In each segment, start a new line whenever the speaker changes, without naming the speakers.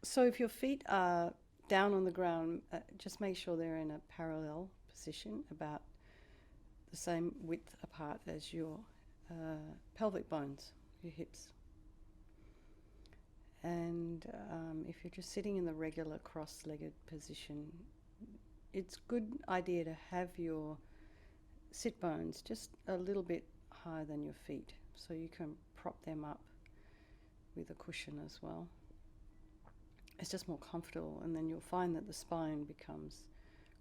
So if your feet are down on the ground, just make sure they're in a parallel position, about the same width apart as your pelvic bones, your hips. And if you're just sitting in the regular cross-legged position, it's a good idea to have your sit bones just a little bit higher than your feet, so you can prop them up with a cushion as well. It's just more comfortable, and then you'll find that the spine becomes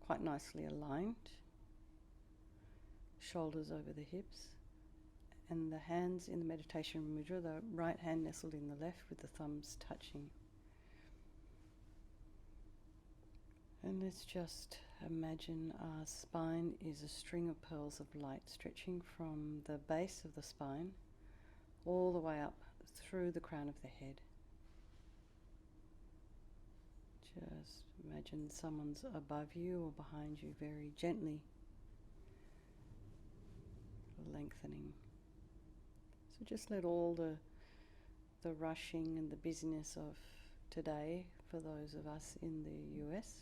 quite nicely aligned. Shoulders over the hips, and the hands in the meditation mudra, the right hand nestled in the left with the thumbs touching. And let's just imagine our spine is a string of pearls of light stretching from the base of the spine all the way up through the crown of the head. Just imagine someone's above you or behind you, very gently lengthening. So just let all the rushing and the busyness of today, for those of us in the US,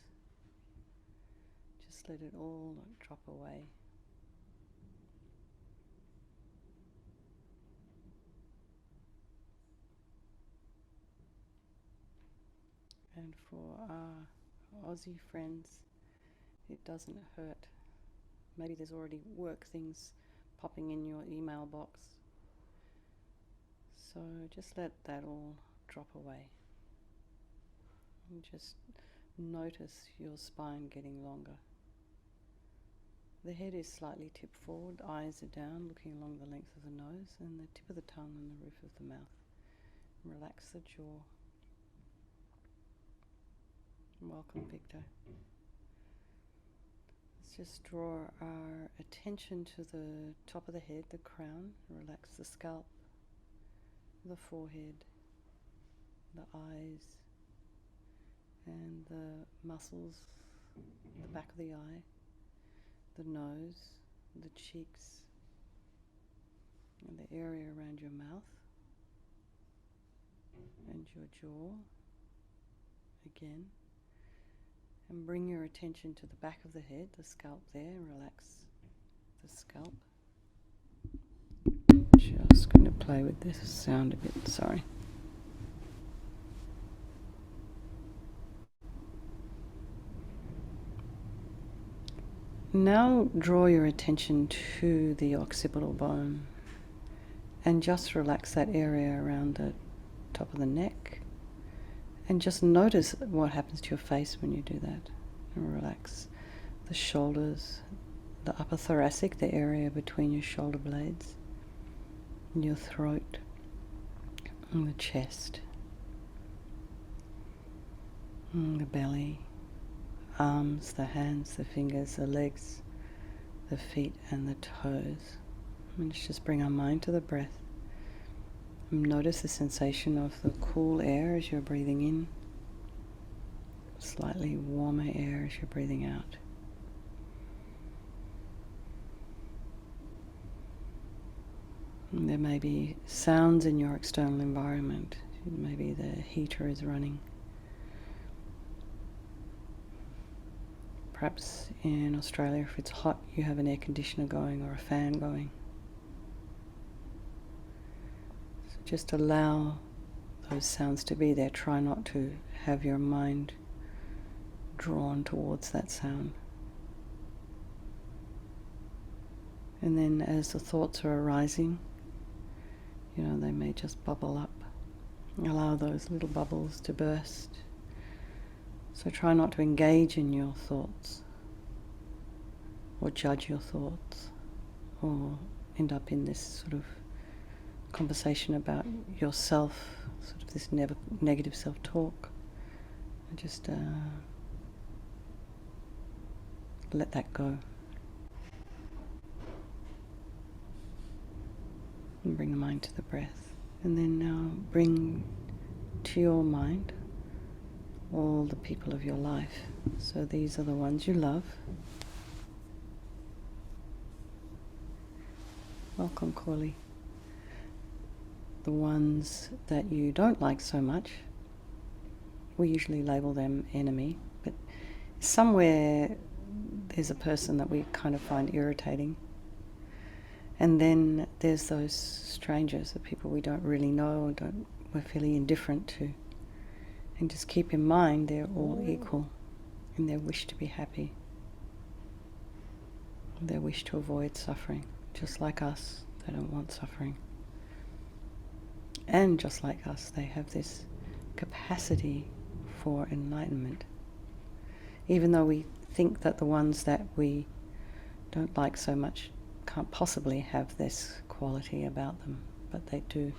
just let it all drop away. And for our Aussie friends, it doesn't hurt. Maybe there's already work things popping in your email box. So just let that all drop away. And just notice your spine getting longer. The head is slightly tipped forward, eyes are down, looking along the length of the nose, and the tip of the tongue and the roof of the mouth. Relax the jaw. Welcome, Victor. Let's just draw our attention to the top of the head, the crown. Relax the scalp, the forehead, the eyes, and the muscles, the back of the eye, the nose, the cheeks, and the area around your mouth, and your jaw again. And bring your attention to the back of the head, the scalp there. Relax the scalp. Just going to play with this sound a bit, sorry. Now draw your attention to the occipital bone and just relax that area around the top of the neck. And just notice what happens to your face when you do that. And relax the shoulders, the upper thoracic, the area between your shoulder blades, and your throat, and the chest, and the belly, arms, the hands, the fingers, the legs, the feet, and the toes. And let's just bring our mind to the breath. Notice the sensation of the cool air as you're breathing in, slightly warmer air as you're breathing out. And there may be sounds in your external environment. Maybe the heater is running. Perhaps in Australia, if it's hot, you have an air conditioner going or a fan going. Just allow those sounds to be there. Try not to have your mind drawn towards that sound. And then as the thoughts are arising, they may just bubble up. Allow those little bubbles to burst. So try not to engage in your thoughts or judge your thoughts or end up in this sort of conversation about yourself, sort of this negative self-talk. And just let that go. And bring the mind to the breath. And then now bring to your mind all the people of your life. So these are the ones you love. Welcome, Corley. The ones that you don't like so much, We usually label them enemy, but somewhere there's a person that we kind of find irritating. And then there's those strangers, the people we don't really know, we're fairly indifferent to. And just keep in mind they're all equal in their wish to be happy, their wish to avoid suffering. Just like us, they don't want suffering. And just like us, they have this capacity for enlightenment. Even though we think that the ones that we don't like so much can't possibly have this quality about them, but they do.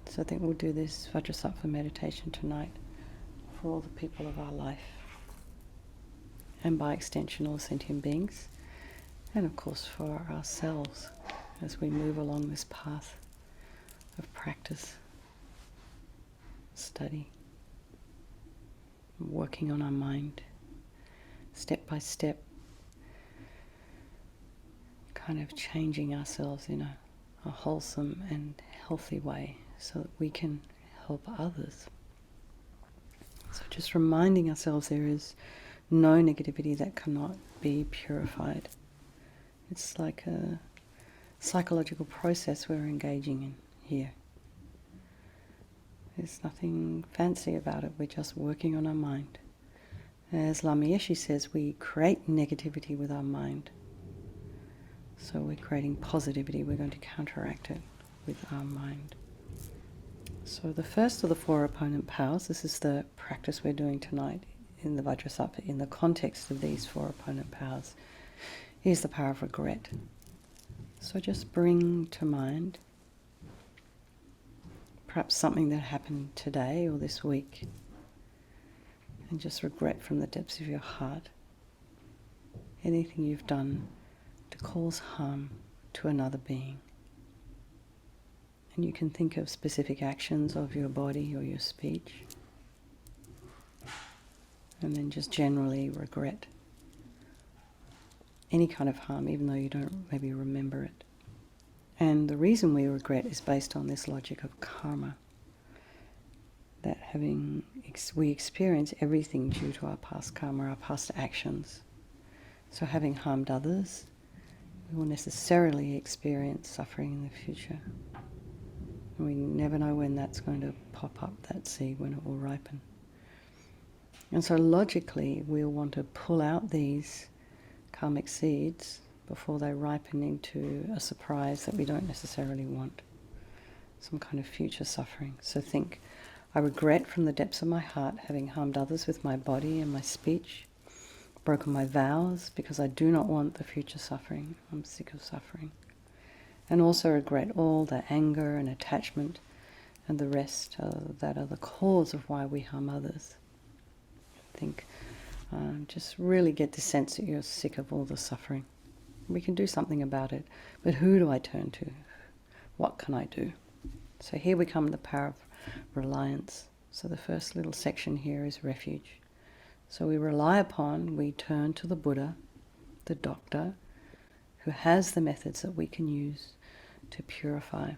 So I think we'll do this Vajrasattva meditation tonight for all the people of our life, and by extension all sentient beings, and of course for ourselves as we move along this path of practice, study, working on our mind, step by step, kind of changing ourselves in a wholesome and healthy way so that we can help others. So just reminding ourselves there is no negativity that cannot be purified. It's like a psychological process we're engaging in here. There's nothing fancy about it, we're just working on our mind. As LAMA YESHE says, we create negativity with our mind. So we're creating positivity, we're going to counteract it with our mind. So the first of the 4 opponent powers, this is the practice we're doing tonight in the Vajrasattva, in the context of these 4 opponent powers, is the power of regret. So just bring to mind perhaps something that happened today or this week, and just regret from the depths of your heart anything you've done to cause harm to another being. And you can think of specific actions of your body or your speech, and then just generally regret any kind of harm, even though you don't maybe remember it. And the reason we regret is based on this logic of karma, that we experience everything due to our past karma, our past actions. So having harmed others, we will necessarily experience suffering in the future. And we never know when that's going to pop up, that seed, when it will ripen. And so logically, we'll want to pull out these karmic seeds before they ripen into a surprise that we don't necessarily want, some kind of future suffering. So think, I regret from the depths of my heart having harmed others with my body and my speech, broken my vows because I do not want the future suffering. I'm sick of suffering. And also regret all the anger and attachment and the rest that are the cause of why we harm others. Think, just really get the sense that you're sick of all the suffering. We can do something about it, but who do I turn to? What can I do? So here we come to the power of reliance. So the first little section here is refuge. So we turn to the Buddha, the doctor, who has the methods that we can use to purify.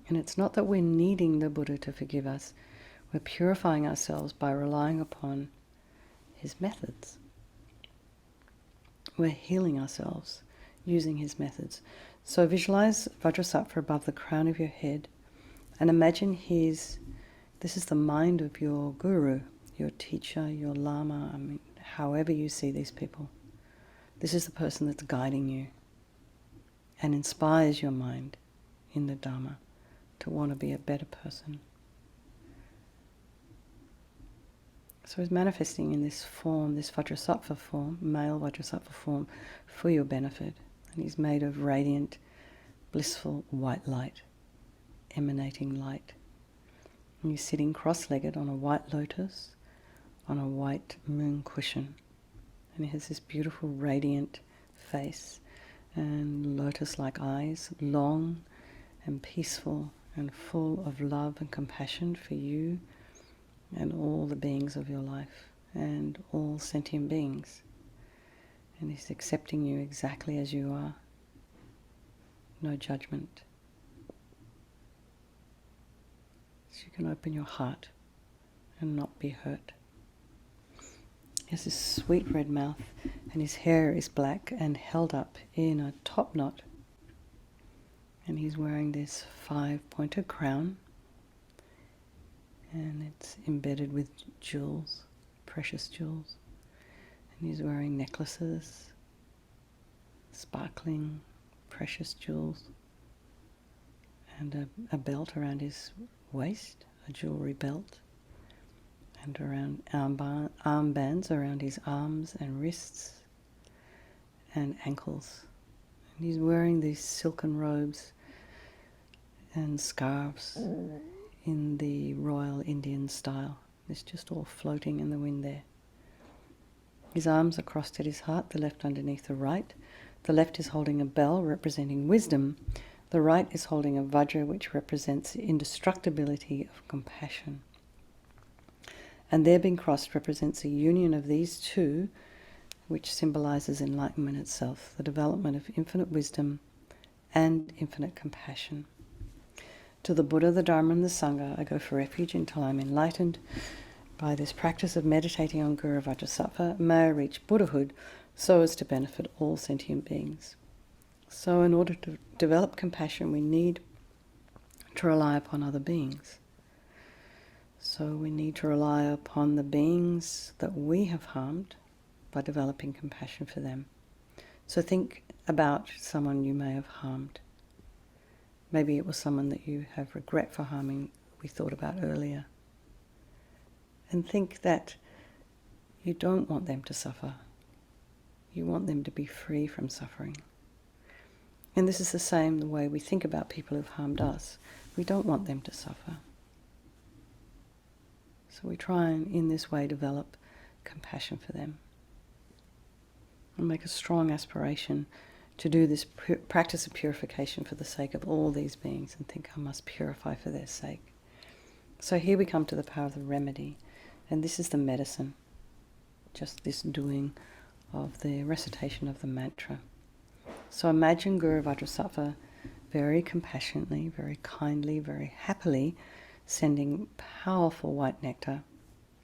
And it's not that we're needing the Buddha to forgive us. We're purifying ourselves by relying upon his methods. We're healing ourselves using his methods. So visualize Vajrasattva above the crown of your head and imagine this is the mind of your guru, your teacher, your lama, however you see these people. This is the person that's guiding you and inspires your mind in the Dharma to want to be a better person. So he's manifesting in this form, this Vajrasattva form, male Vajrasattva form, for your benefit. And he's made of radiant, blissful white light, emanating light. And he's sitting cross-legged on a white lotus, on a white moon cushion. And he has this beautiful radiant face and lotus-like eyes, long and peaceful and full of love and compassion for you and all the beings of your life and all sentient beings. And he's accepting you exactly as you are. No judgment. It's you can open your heart and not be hurt. He has this sweet red mouth, and his hair is black and held up in a top knot. And he's wearing this 5-pointed crown, and it's embedded with jewels, precious jewels. And he's wearing necklaces, sparkling, precious jewels, and a belt around his waist, a jewelry belt, and around armbands around his arms and wrists and ankles. And he's wearing these silken robes and scarves in the Royal Indian style. It's just all floating in the wind there. His arms are crossed at his heart, the left underneath the right. The left is holding a bell representing wisdom. The right is holding a vajra, which represents the indestructibility of compassion. And there being crossed represents a union of these two, which symbolizes enlightenment itself, the development of infinite wisdom and infinite compassion. To the Buddha, the Dharma, and the Sangha, I go for refuge until I'm enlightened. By this practice of meditating on Guru Vajrasattva, may I reach Buddhahood so as to benefit all sentient beings. So in order to develop compassion, we need to rely upon other beings. So we need to rely upon the beings that we have harmed by developing compassion for them. So think about someone you may have harmed. Maybe it was someone that you have regret for harming, we thought about earlier. And think that you don't want them to suffer. You want them to be free from suffering. And this is the same the way we think about people who've harmed us. We don't want them to suffer. So we try and, in this way, develop compassion for them. And make a strong aspiration to do this practice of purification for the sake of all these beings, and think I must purify for their sake. So here we come to the power of the remedy, and this is the medicine, just this doing of the recitation of the mantra. So imagine Guru Vajrasattva very compassionately, very kindly, very happily sending powerful white nectar.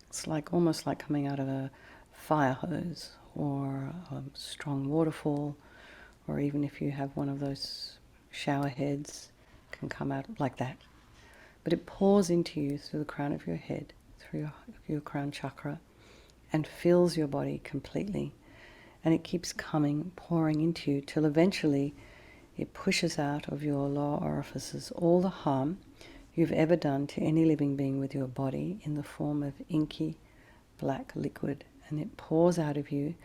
It's almost like coming out of a fire hose or a strong waterfall, or even if you have one of those shower heads, can come out like that. But it pours into you through the crown of your head, through your crown chakra, and fills your body completely. And it keeps coming, pouring into you, till eventually it pushes out of your lower orifices all the harm you've ever done to any living being with your body in the form of inky black liquid. And it pours out of you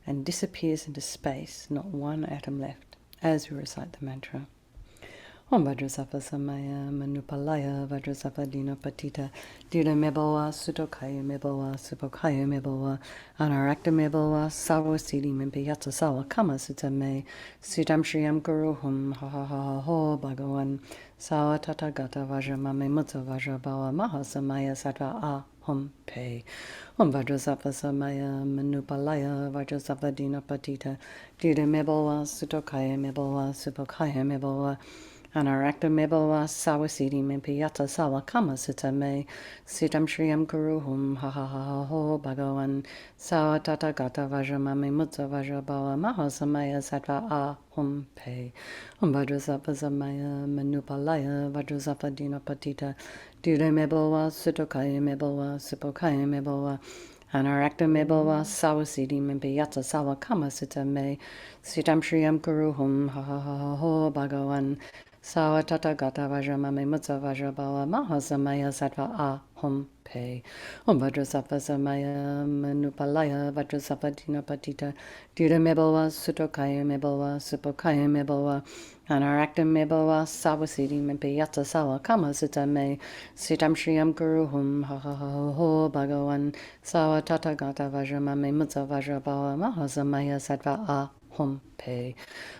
and disappears into space, not one atom left, as we recite the mantra. Om Vajrasattva Samaya Manupalaya Vajrasattva Dina Patita Dira Meboa Sutokaya Meboa Supokaya Meboa Anarakta Meboa Sawa Siddhi Mimpiyata Sawa Kama Sutame Siddham Shriyam Guruhum Ha Ha Ha Ho Bhagavan Sawa Tathagata Vajramame Mutta Vajrabawa Mahasamaya Sattva A Hum Pe Om Vajrasattva Samaya Manupalaya Vajrasattva Dina Patita Dira Meboa Sutokaya Meboa Supokaya Meboa Anarakta Meboa Sawasidi Mimpiyata Sawa Kama Sutame Siddham Shriyam Guruhum Ha Ha Ha Ho Bhagavan Sawa Tathagata Vajramame Mutta Vajrabawa Mahasamaya Sattva A Hum Pe Om Vajrasattva Samaya Manupalaya Vajrasattva Dina Patita Dira Meboa Sutokaya Meboa Supokaya Meboa Anarakta Meboa Sawasidi Mimpiyata Sawa Kama Sutame Siddham Shriyam Guruhum Ha Ha Ha Ho Bhagavan Sawa Tathagata Vajramame Mutta Vajrabawa Mahasamaya Sattva A Hum Pe Om Vajrasattva Samaya Manupalaya Vajrasattva Dina Patita Dira Meboa Sutokaya Meboa Supokaya Meboa Anarakta Meboa Sawasidi Mimpiyata Sawa Kama Sutame Siddham Shriyam Guruhum Ha Ha Ha Ho Bhagavan Sawa Tathagata Vajramame Mutta Vajrabawa Mahasamaya Sattva A Hum Pe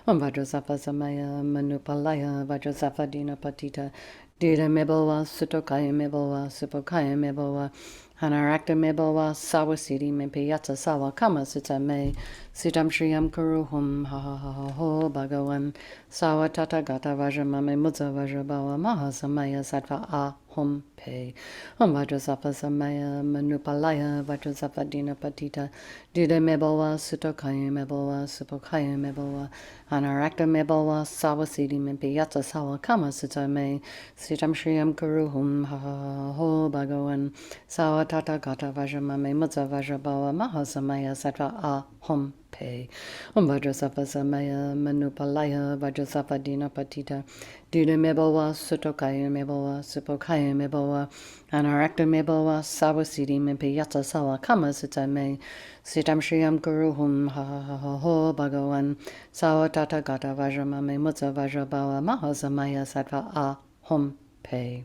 Om Vajrasattva Samaya Manupalaya Vajrasattva Dina Patita Dira Meboa Sutokaya Meboa Supokaya Meboa Anarakta Meboa Sawasidi Mimpiyata Sawa Kama Sutame Siddham Shriyam Guruhum Ha Ha Ha Ho Bhagavan Sawa Tathagata Vajramame Mutta Vajrabawa Mahasamaya Sattva A Hum Pe. Om Vajrasattva Samaya Manupalaya Vajrasattva Dina Patita Duda Mebawa Sutokaya Mebawa Supokaya Mebawa Anarakta Mebawa Sawasidi Mimpiyata Sawa Kama Sutame Sitam Shriyam Kuruhum Ho Bhagavan Sawa Tata Gata Vajramame Mutsa Vajrabawa Mahasamaya Sattva Hum Pe. Om Vajrasattva Samaya Manupalaya Vajrasattva Dina Patita Duda Mebawa Sutokaya Mebawa Supokaya Mebawa Anarakta Mebawa Sawasidi Mimpiyata Sawa Kama Sutame Sitam Shriyam Guruhum Ho Bhagavan Sawa Tata Gata Vajramame Mutsa Vajrabawa Mahasamaya Sattva Hum Pe.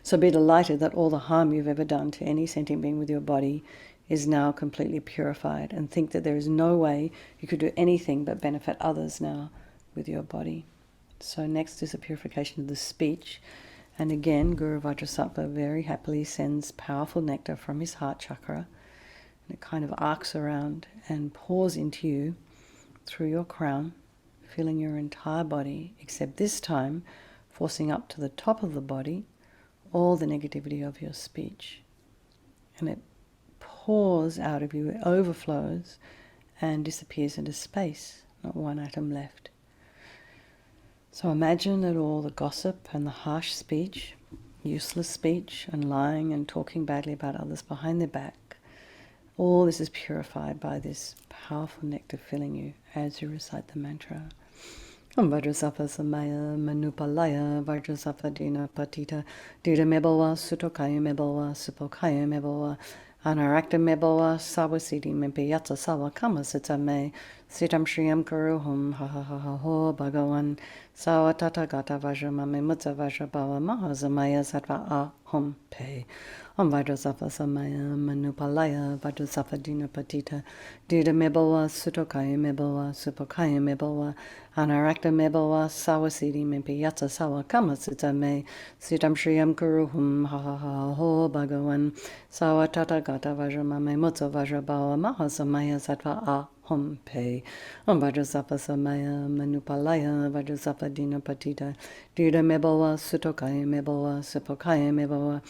So be delighted that all the harm you've ever done to any sentient being with your body is now completely purified, and think that there is no way you could do anything but benefit others now with your body. So next is a purification of the speech. And again, Guru Vajrasattva very happily sends powerful nectar from his heart chakra, and it kind of arcs around and pours into you through your crown, filling your entire body, except this time forcing up to the top of the body all the negativity of your speech. And it pours out of you, it overflows and disappears into space, not one atom left. So imagine that all the gossip and the harsh speech, useless speech and lying and talking badly about others behind their back, all this is purified by this powerful nectar filling you as you recite the mantra. Om Vajrasattva Samaya Manupalaya Vajrasattva Dina Patita Duda Mebawa Sutokaya Mebawa Supokaya Mebawa Anarakta Mebawa Sawasidi Mimpiyata Sawa Kama Sitame Sitam Shriyam Kuruhum Ho Bhagavan Sawa Tata Gata Vajramame Mutsa Vajrabawa Mahasamaya Sattva Hum Pe. Om Vajrasattva Samaya Manupalaya Vajrasattva Dina Patita Duda Mebawa Sutokaya Mebawa Supokaya Mebawa Anarakta Mebawa Sawasidi Mimpiyata Sawa Kama Sitame Sitam Shriyam Kuruhum Ho Bhagavan Sawa Tata Gata Vajramame Mutsa Vajrabawa Mahasamaya Sattva Hum Pe. Om Vajrasattva Samaya Manupalaya Vajrasattva Dina Patita Duda Mebawa Sutokaya Mebawa Supokaya Mebawa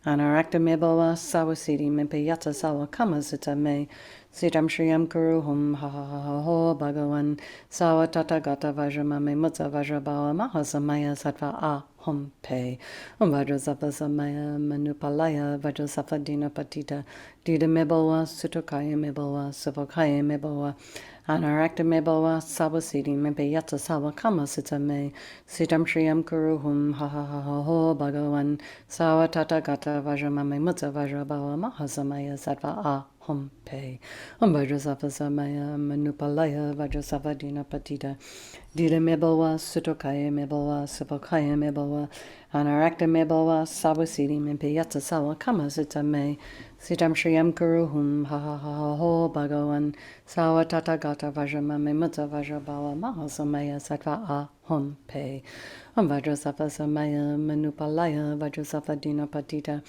Anarakta Mebawa Sawasidi Mimpiyata Sawa Kama Sitame Sitam Shriyam Kuruhum Ho Bhagavan Sawa Tata Gata Vajramame Mutsa Vajrabawa Mahasamaya Sattva Hum Pe. Om Vajrasattva Samaya Manupalaya Vajrasattva Dina Patita Duda Mebawa Sutokaya Mebawa Supokaya Mebawa Anarakta Mebawa Sawasidi Mimpiyata Sawa Kama Sitame Sitam Shriyam Kuruhum Ho Bhagavan Sawa Tata Gata Vajramame Mutsa Vajrabawa Mahasamaya Sattva Hum Pe. Om Vajrasattva Samaya Manupalaya Vajrasattva Dina Patita Duda Mebawa Sutokaya Mebawa Supokaya Mebawa Anarakta Mebawa Sawasidi Mimpiyata Sawa Kama Sitame Sitam Shriyam Kuruhum Ho Bhagavan Sawa Tata Gata Vajramame Mutsa Vajrabawa Mahasamaya Sattva Hum Pe. Om Vajrasattva Samaya Manupalaya Vajrasattva Dina Patita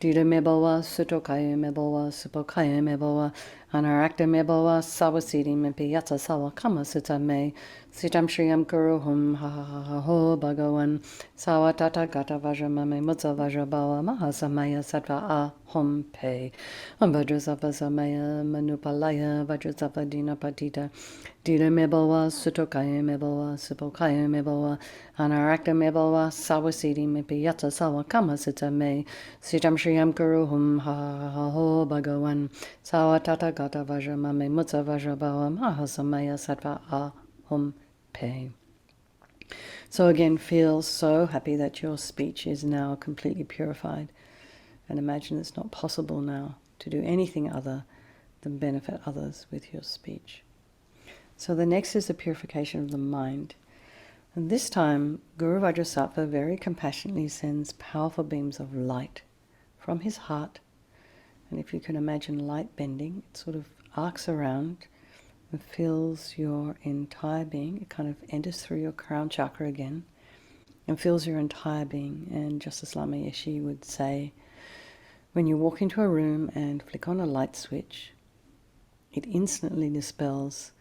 Duda Mebawa Sutokaya Mebawa Supokaya Mebawa Anarakta Mebawa Sawasidi Mimpiyata Sawa Kama Sitame Sitam Shriyam Kuruhum Ho Bhagavan Sawa Tata Gata Vajramame Mutsa Vajrabawa Mahasamaya Sattva Hum Pe. Om Vajrasattva Samaya Manupalaya Vajrasattva Dina Patita Duda Mebawa Sutokaya Mebawa Supokaya Mebawa Anarakta Mebawa Sawasidi Mimpiyata Sawa Kama Sitame Sitam Shriyam Kuruhum Ho Bhagavan Sawa Tata Gata Vajramame Mutsa Vajrabawa Mahasamaya Sattva Hum Pe. So again, feel so happy that your speech is now completely purified, and imagine it's not possible now to do anything other than benefit others with your speech. So the next is the purification of the mind. And this time, Guru Vajrasattva very compassionately sends powerful beams of light from his heart. And if you can imagine light bending, it sort of arcs around and fills your entire being. It kind of enters through your crown chakra again and fills your entire being. And just as LAMA YESHE would say, when you walk into a room and flick on a light switch, it instantly dispels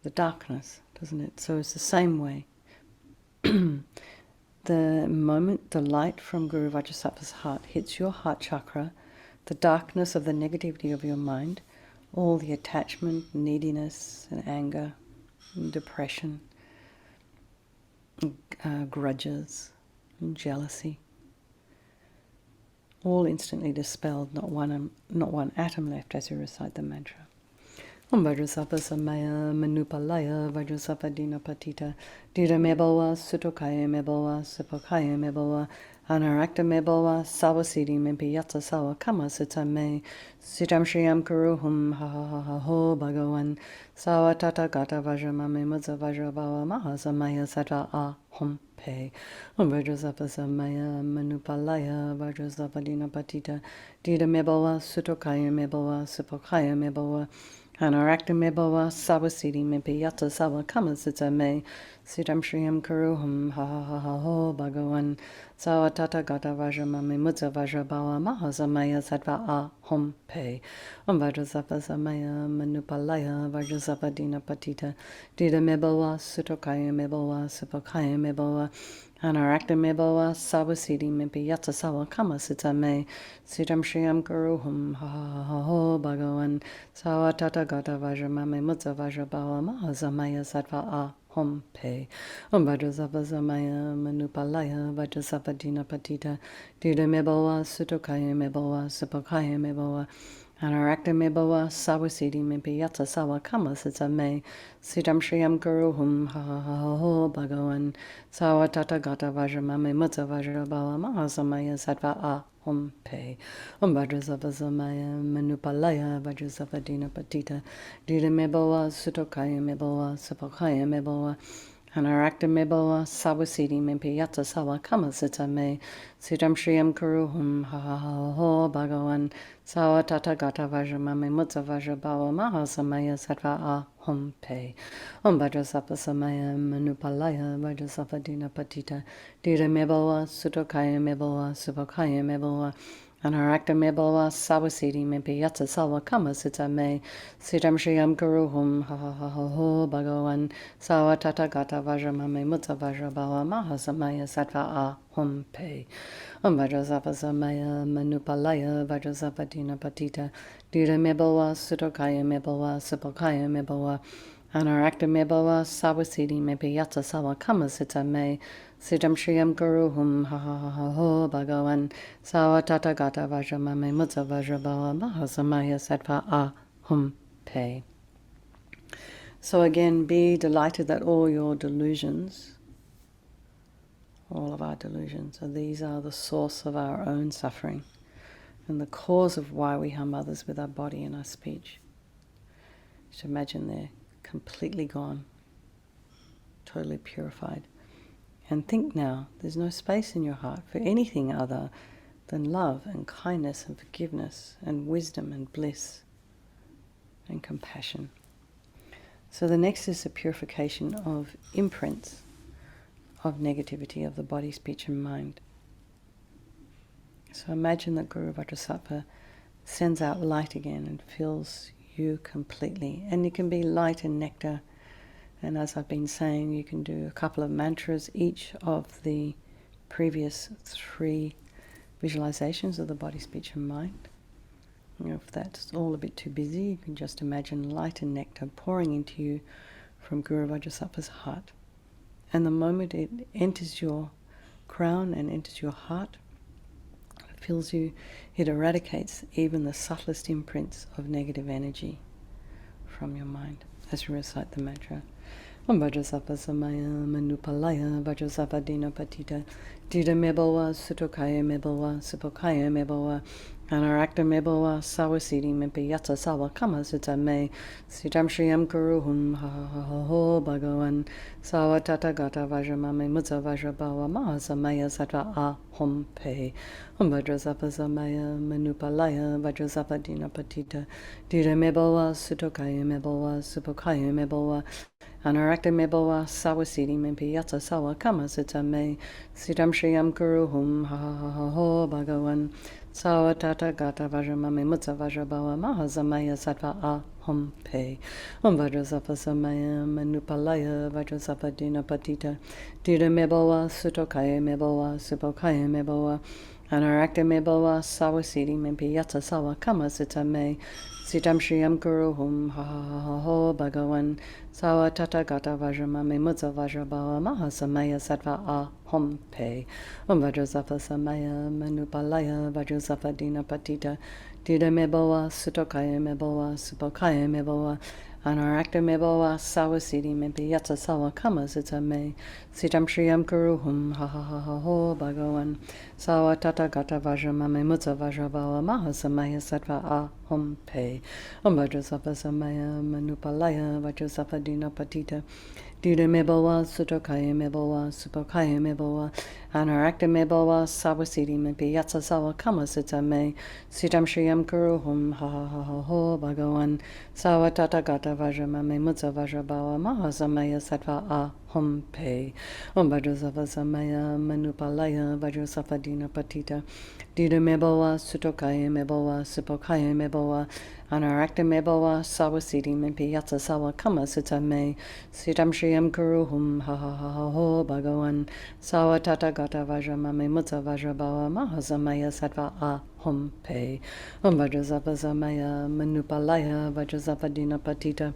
the darkness, doesn't it? So it's the same way. the moment the light from Guru Vajrasattva's heart hits your heart chakra, the darkness of the negativity of your mind, all the attachment, neediness, and anger, and depression, grudges, and jealousy, all instantly dispelled, not one atom left as you recite the mantra. Om Vajrasattva Samaya Manupalaya Vajrasattva Dinapatita Dira Mebawa Sutokaya Mebawa Sipokaya Mebawa Anarakta Mebawa Sawasidi Mimpiyatsa Sawa Kama Sitame Sitam Shriyam Kuruhum Ha Ha Ha Ha Ho Bhagavan Sawa Tata Gata Vajramame Mudza Vajrabawa Mahasamaya Sata A Hum Pe Om Vajrasattva Samaya Manupalaya Vajrasattva Dinapatita Dira Mebawa Sutokaya Mebawa Sipokaya Mebawa Anarakta Mebawa Sawasidi Mimpiyatsa Sawa Kama Sitame Sitam Shriyam Kuruhum Ha Ha Ha Ha Ho Bhagavan Sawa Tata Gata Vajramame Mudza Vajrabawa Mahasamaya Sattva A Hum Pe Om Vajrasattva Samaya Manupalaya Vajrasattva Dinapatita Dida Mebawa Sutokaya Mebawa Sipokaya Mebawa Anarakta Mebawa Sawasidi Mimpiyatsa Sawa Kama Sitame Sitam Shriyam Kuruhum Ha Ha Ha Ho Bhagavan Sawa Tata Gata Vajramame Mudza Vajrabawa Mahasamaya Sattva A Hum Pe Om Vajrasattva Samaya Manupalaya Vajrasattva Dinapatita Dida Mebawa Sutokaya Mebawa Sipokaya Mebawa Anarakta Mebawa Sawasidi Mimpiyatsa Sawa Kama Sitame Sitam Shriyam Kuruhum Ha Ha Ha Ho Bhagavan Sawa Tata Gata Vajramame Mudza Vajrabawa Mahasamaya Sattva A Hum Pe Om Vajrasattva Samaya Manupalaya Vajrasattva Dinapatita Dida Mebawa Sutokaya Mebawa Sipokaya Mebawa Anarakta Mebawa Sawasidi Mimpiyatsa Sawa Kama Sitame Sitam Shriyam Kuruhum Ha Ha Ha Ho Bhagavan Sawa Tata Gata Vajramame Mudza Vajrabawa Mahasamaya Sattva A Hum Pe Om Vajrasattva Samaya Manupalaya Vajrasattva Dinapatita Dida Mebawa Sutokaya Mebawa Sipokaya Mebawa Anarakta Mebawa Sawasidi Mimpiyatsa Sawa Kama Sitame Sitam Shriyam Kuruhum Ha Ha Ha Ha Ho Bhagavan Sawa Tata Gata Vajramame Mudza Vajrabawa Mahasamaya Sattva A Hum Pe Om Vajrasattva Samaya Manupalaya Vajrasattva Dinapatita Dida Mebawa Sutokaya Mebawa Sipokaya Mebawa Anarakta Mebawa Sawasidi Mimpiyatsa Sawa Kama Sitame Sitam Shriyam Kuruhum Ha Ha Ha Ha Ho Bhagavan Sawa Tata Gata Vajramame Mudza Vajrabawa Mahasamaya Sattva A Hum Pe. So again, be delighted that all your delusions, all of our delusions, so these are the source of our own suffering and the cause of why we harm others with our body and our speech. Just imagine they're completely gone, totally purified. And think now, there's no space in your heart for anything other than love and kindness and forgiveness and wisdom and bliss and compassion. So the next is the purification of imprints of negativity of the body, speech and mind. So imagine that Guru Vajrasattva sends out light again and fills you completely. And you can be light and nectar. And as I've been saying, you can do a couple of mantras, each of the previous 3 visualizations of the body, speech and mind. You know, if that's all a bit too busy, you can just imagine light and nectar pouring into you from Guru Vajrasattva's heart. And the moment it enters your crown and enters your heart, it fills you, it eradicates even the subtlest imprints of negative energy from your mind as you recite the mantra. Om Vajrasattva Samaya Manupalaya Vajrasattva Dinapatita Dida Mebawa Sutokaya Mebawa Sipokaya Mebawa Anarakta Mebawa Sawasidi Mimpiyatsa Sawa Kama Sitame Sitam Shriyam Kuruhum Ha Ha Ha Ha Ho Bhagavan Sawa Tata Gata Vajramame Mudza Vajrabawa Mahasamaya Sattva A Hum Pe Om Vajrasattva Samaya Manupalaya Vajrasattva Dinapatita Dida Mebawa Sutokaya Mebawa Sipokaya Mebawa Anarakta Mebawa Sawasidi Mimpiyatsa Sawa Kama Sitame Sitam Shriyam Kuruhum Ha Ha Ha Ha Ho Bhagavan Sawa Tata Gata Vajramame Mudza Vajrabawa Mahasamaya Sattva A Hum Pe. Om Vajrasattva Samaya Manupalaya Vajrasattva Dina Patita Dira Meboa Sutokaya Meboa Supokaya Meboa Anarakta Meboa Sawasidi Mempi Yata Sawa Kama Sita Me Sitam Shriyam Guru Hum Ha Ha Ha Ha Ho Bhagavan Sawa Tata Gata Vajramame Mutsa Vajrabawa Mahasamaya Sattva A Hum Pe. Om Vajrasattva Samaya Manupalaya Vajrasattva Dina Patita Dida Meboa Sutokaya Meboa Supokaya Meboa Anarakta Meboa Sawasidi Mempi Yatsa Sawa Kama Sita Me Sitam Shriyam Guru Hum Ha Ha Ha Ha Ho Bhagavan Sawa Tata Gata Vajramame Mutsa Vajrabawa Mahasamaya Sattva A Hum Pe. Om Vajrasattva Samaya Manupalaya Vajrasattva Dina Patita Dida Meboa Sutokaya Meboa Supokaya Meboa Anarakta Meboa Sawasidi Mempi Yatsa Sawa Kama Sita Me Sitam Shriyam Guru Hum Ha Ha Ha Ha Ho Bhagavan Sawa Tata Gata Vajramame Mutsa Vajrabawa Mahasamaya Sattva A Hum Pe. Om Vajrasattva Samaya Manupalaya Vajrasattva Dina Patita Dida Meboa Sutokaya Meboa Supokaya Meboa Anarakta Meboa Sawasidi Mempi Yatsa Sawa Kama Sita Me Sitam Shriyam Guru Hum Ha Ha Ha Ha Ho Bhagavan Sawa Tata Gata Vajramame Mutsa Vajrabawa Mahasamaya Sattva A Hum Pe. Om Vajrasattva Samaya Manupalaya Vajrasattva Dina Patita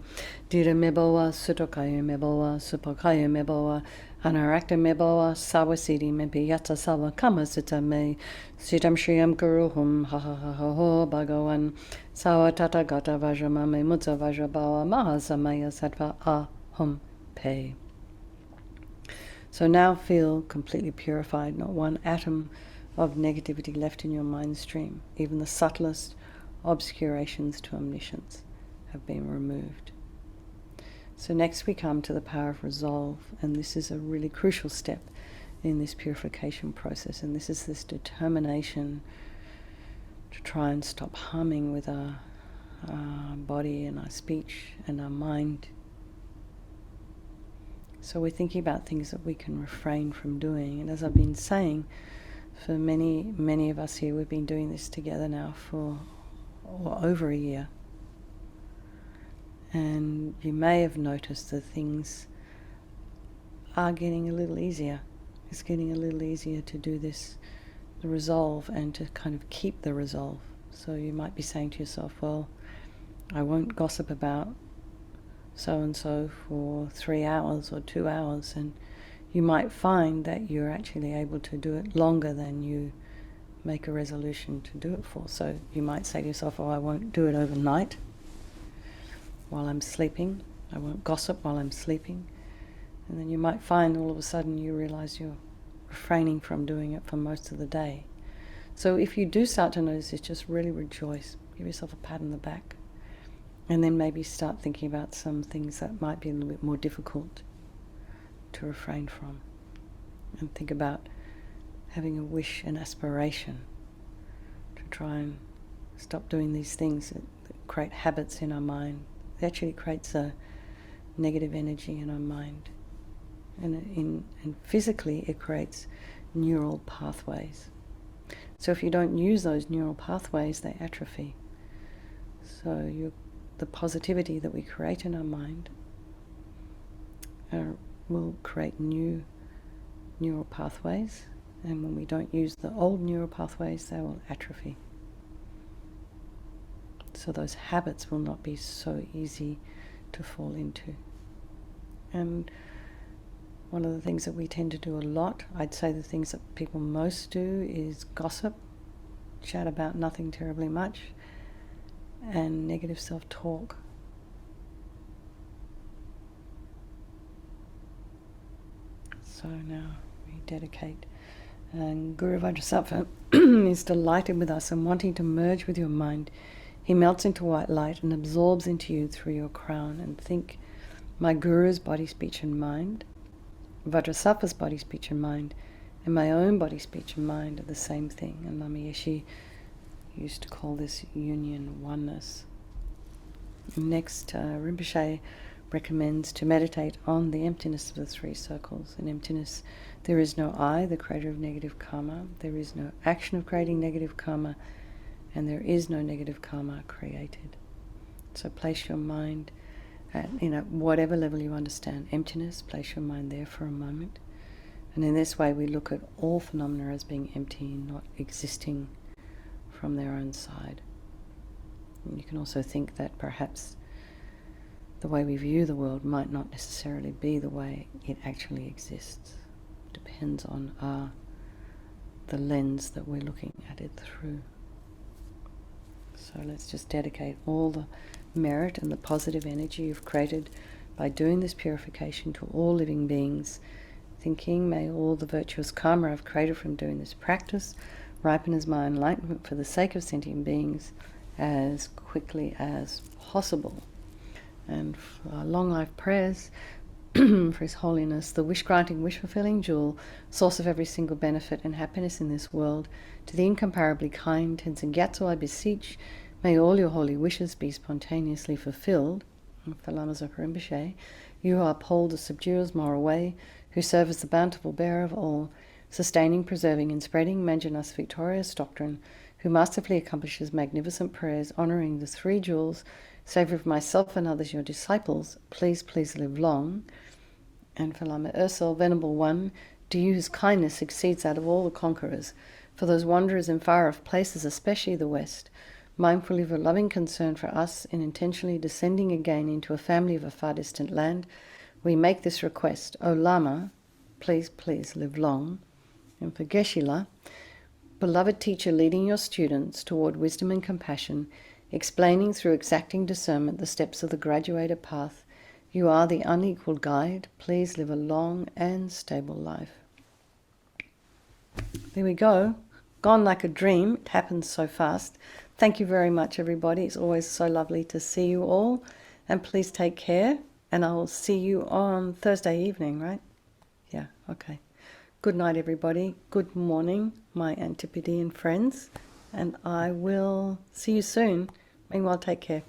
Dida Meboa Sutokaya Meboa Supokaya Meboa Anarakta Meboa Sawasidi Mempi Yatsa Sawa Kama Sita Me Sitam Shriyam Guru Hum Ha Ha Ha Ha Ho Bhagavan Sawa Tata Gata Vajramame Mutsa Vajrabawa Mahasamaya Sattva A Hum Pe. So now feel completely purified, not one atom of negativity left in your mind stream. Even the subtlest obscurations to omniscience have been removed. So next we come to the power of resolve, and this is a really crucial step in this purification process, and this is this determination to try and stop harming with our body and our speech and our mind. So we're thinking about things that we can refrain from doing, and as I've been saying, for many of us here, we've been doing this together now for over a year. And you may have noticed that things are getting a little easier. It's getting a little easier to do this, the resolve, and to kind of keep the resolve. So you might be saying to yourself, well, I won't gossip about so-and-so for 3 hours or 2 hours, and you might find that you're actually able to do it longer than you make a resolution to do it for. So you might say to yourself, oh, I won't do it overnight while I'm sleeping. I won't gossip while I'm sleeping. And then you might find all of a sudden you realize you're refraining from doing it for most of the day. So if you do start to notice this, just really rejoice. Give yourself a pat on the back. And then maybe start thinking about some things that might be a little bit more difficult to refrain from. And think about having a wish, an aspiration to try and stop doing these things that create habits in our mind. It actually creates a negative energy in our mind. And physically it creates neural pathways. So if you don't use those neural pathways, they atrophy. So the positivity that we create in our mind will create new neural pathways, and when we don't use the old neural pathways, they will atrophy. So those habits will not be so easy to fall into. And one of the things that we tend to do a lot, I'd say the things that people most do, is gossip, chat about nothing terribly much, and negative self-talk. So now we dedicate. And Guru Vajrasattva is delighted with us and wanting to merge with your mind. He melts into white light and absorbs into you through your crown. And think, my Guru's body, speech and mind, Vajrasattva's body, speech and mind, and my own body, speech and mind are the same thing. And LAMA YESHE used to call this union oneness. Next, Rinpoche recommends to meditate on the emptiness of the three circles. In emptiness, there is no I, the creator of negative karma. There is no action of creating negative karma, and there is no negative karma created. So place your mind at, whatever level you understand emptiness, place your mind there for a moment. And in this way we look at all phenomena as being empty, not existing from their own side. And you can also think that perhaps the way we view the world might not necessarily be the way it actually exists. It depends on the lens that we're looking at it through. So let's just dedicate all the merit and the positive energy you've created by doing this purification to all living beings, thinking, may all the virtuous karma I've created from doing this practice ripen as my enlightenment for the sake of sentient beings as quickly as possible. And for our long life prayers, for His Holiness, the wish-granting, wish-fulfilling jewel, source of every single benefit and happiness in this world, to the incomparably kind Tenzin Gyatso I beseech, may all your holy wishes be spontaneously fulfilled. And for Lama Zopa Rinpoche, you who uphold the subduer's moral way, who serve as the bountiful bearer of all, sustaining, preserving, and spreading Manjana's victorious doctrine, who masterfully accomplishes magnificent prayers, honouring the three jewels, savour of myself and others, your disciples, please, please live long. And for Lama Ursel, Venerable One, to you whose kindness exceeds that of all the conquerors, for those wanderers in far-off places, especially the West, mindful of your loving concern for us in intentionally descending again into a family of a far distant land, we make this request, O Lama, please, please live long. And for Geshe-la, beloved teacher leading your students toward wisdom and compassion, explaining through exacting discernment the steps of the graduated path, you are the unequaled guide. Please live a long and stable life. There we go. Gone like a dream. It happens so fast. Thank you very much, everybody. It's always so lovely to see you all. And please take care. And I will see you on Thursday evening, right? Yeah, okay. Good night, everybody. Good morning, my Antipodean friends. And I will see you soon. Meanwhile, take care.